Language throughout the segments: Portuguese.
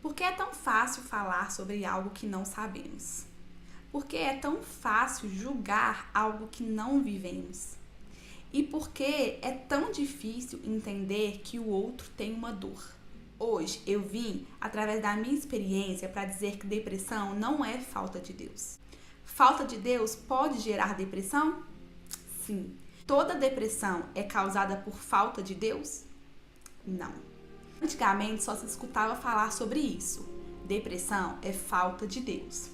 Por que é tão fácil falar sobre algo que não sabemos? Por que é tão fácil julgar algo que não vivemos? E por que é tão difícil entender que o outro tem uma dor? Hoje eu vim, através da minha experiência, para dizer que depressão não é falta de Deus. Falta de Deus pode gerar depressão? Sim. Toda depressão é causada por falta de Deus? Não. Antigamente só se escutava falar sobre isso. Depressão é falta de Deus.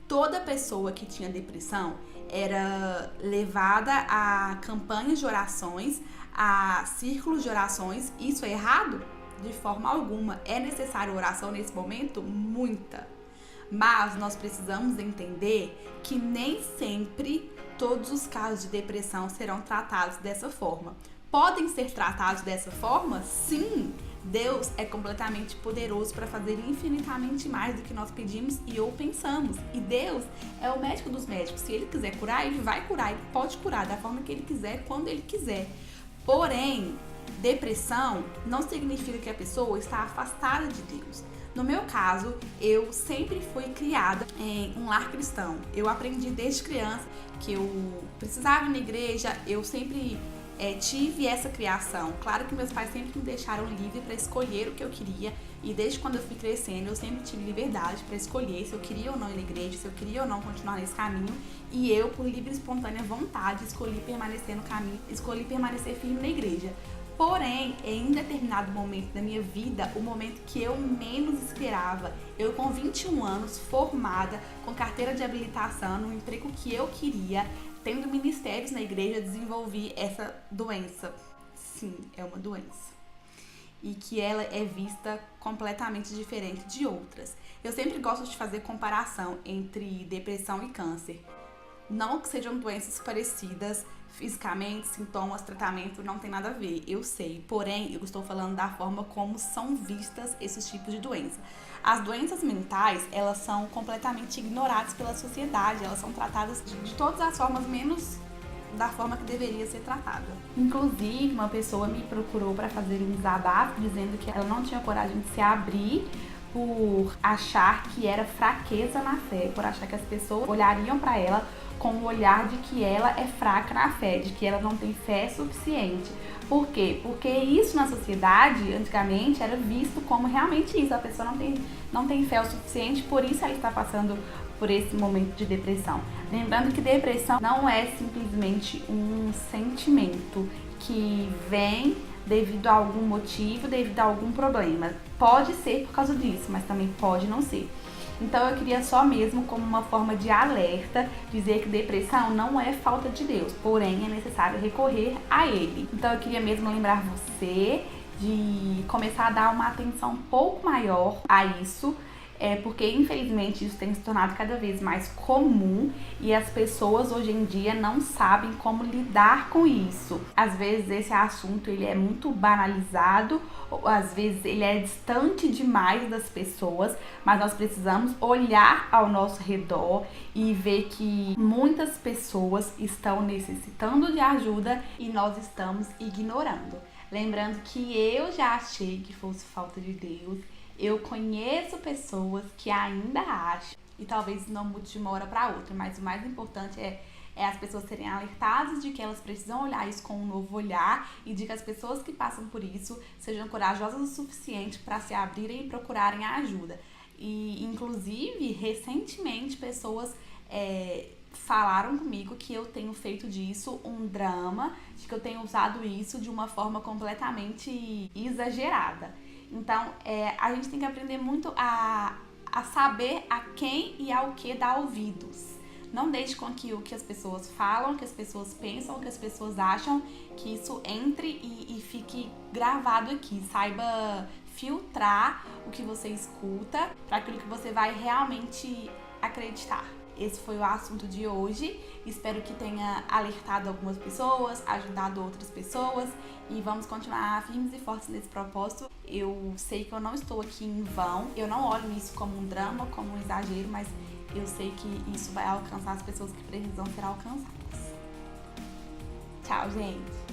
Toda pessoa que tinha depressão era levada a campanhas de orações, a círculos de orações. Isso é errado? De forma alguma. É necessário oração nesse momento? Muita. Mas nós precisamos entender que nem sempre todos os casos de depressão serão tratados dessa forma. Podem ser tratados dessa forma? Sim! Deus é completamente poderoso para fazer infinitamente mais do que nós pedimos e ou pensamos. E Deus é o médico dos médicos. Se Ele quiser curar, Ele vai curar. Ele pode curar da forma que Ele quiser, quando Ele quiser. Porém, depressão não significa que a pessoa está afastada de Deus. No meu caso, eu sempre fui criada em um lar cristão. Eu aprendi desde criança que eu precisava ir na igreja, eu sempre tive essa criação. Claro que meus pais sempre me deixaram livre para escolher o que eu queria, e desde quando eu fui crescendo eu sempre tive liberdade para escolher se eu queria ou não ir na igreja, se eu queria ou não continuar nesse caminho, e eu, por livre e espontânea vontade, escolhi permanecer no caminho, escolhi permanecer firme na igreja. Porém, em determinado momento da minha vida, o momento que eu menos esperava, eu com 21 anos, formada, com carteira de habilitação, no emprego que eu queria, tendo ministérios na igreja, desenvolvi essa doença. Sim, é uma doença. E que ela é vista completamente diferente de outras. Eu sempre gosto de fazer comparação entre depressão e câncer. Não que sejam doenças parecidas, fisicamente, sintomas, tratamento, não tem nada a ver, eu sei. Porém, eu estou falando da forma como são vistas esses tipos de doença. As doenças mentais, elas são completamente ignoradas pela sociedade, elas são tratadas de todas as formas, menos da forma que deveria ser tratada. Inclusive, uma pessoa me procurou para fazer um desabafo, dizendo que ela não tinha coragem de se abrir por achar que era fraqueza na fé, por achar que as pessoas olhariam para ela com o olhar de que ela é fraca na fé, de que ela não tem fé suficiente. Por quê? Porque isso na sociedade, antigamente, era visto como realmente isso. A pessoa não tem fé o suficiente, por isso ela está passando por esse momento de depressão. Lembrando que depressão não é simplesmente um sentimento que vem devido a algum motivo, devido a algum problema. Pode ser por causa disso, mas também pode não ser. Então eu queria só mesmo, como uma forma de alerta, dizer que depressão não é falta de Deus, porém é necessário recorrer a Ele. Então eu queria mesmo lembrar você de começar a dar uma atenção um pouco maior a isso, porque infelizmente isso tem se tornado cada vez mais comum e as pessoas hoje em dia não sabem como lidar com isso. Às vezes esse assunto ele é muito banalizado, às vezes ele é distante demais das pessoas, mas nós precisamos olhar ao nosso redor e ver que muitas pessoas estão necessitando de ajuda e nós estamos ignorando. Lembrando que eu já achei que fosse falta de Deus. Eu conheço pessoas que ainda acham, e talvez não mude de uma hora para outra, mas o mais importante é as pessoas serem alertadas de que elas precisam olhar isso com um novo olhar e de que as pessoas que passam por isso sejam corajosas o suficiente para se abrirem e procurarem a ajuda. E, inclusive, recentemente, pessoas falaram comigo que eu tenho feito disso um drama, de que eu tenho usado isso de uma forma completamente exagerada. Então, a gente tem que aprender muito a saber a quem e ao que dar ouvidos. Não deixe com que o que as pessoas falam, que as pessoas pensam, que as pessoas acham, que isso entre e fique gravado aqui. Saiba filtrar o que você escuta para aquilo que você vai realmente acreditar. Esse foi o assunto de hoje. Espero que tenha alertado algumas pessoas, ajudado outras pessoas e vamos continuar firmes e fortes nesse propósito. Eu sei que eu não estou aqui em vão, eu não olho isso como um drama, como um exagero, mas eu sei que isso vai alcançar as pessoas que precisam ser alcançadas. Tchau, gente!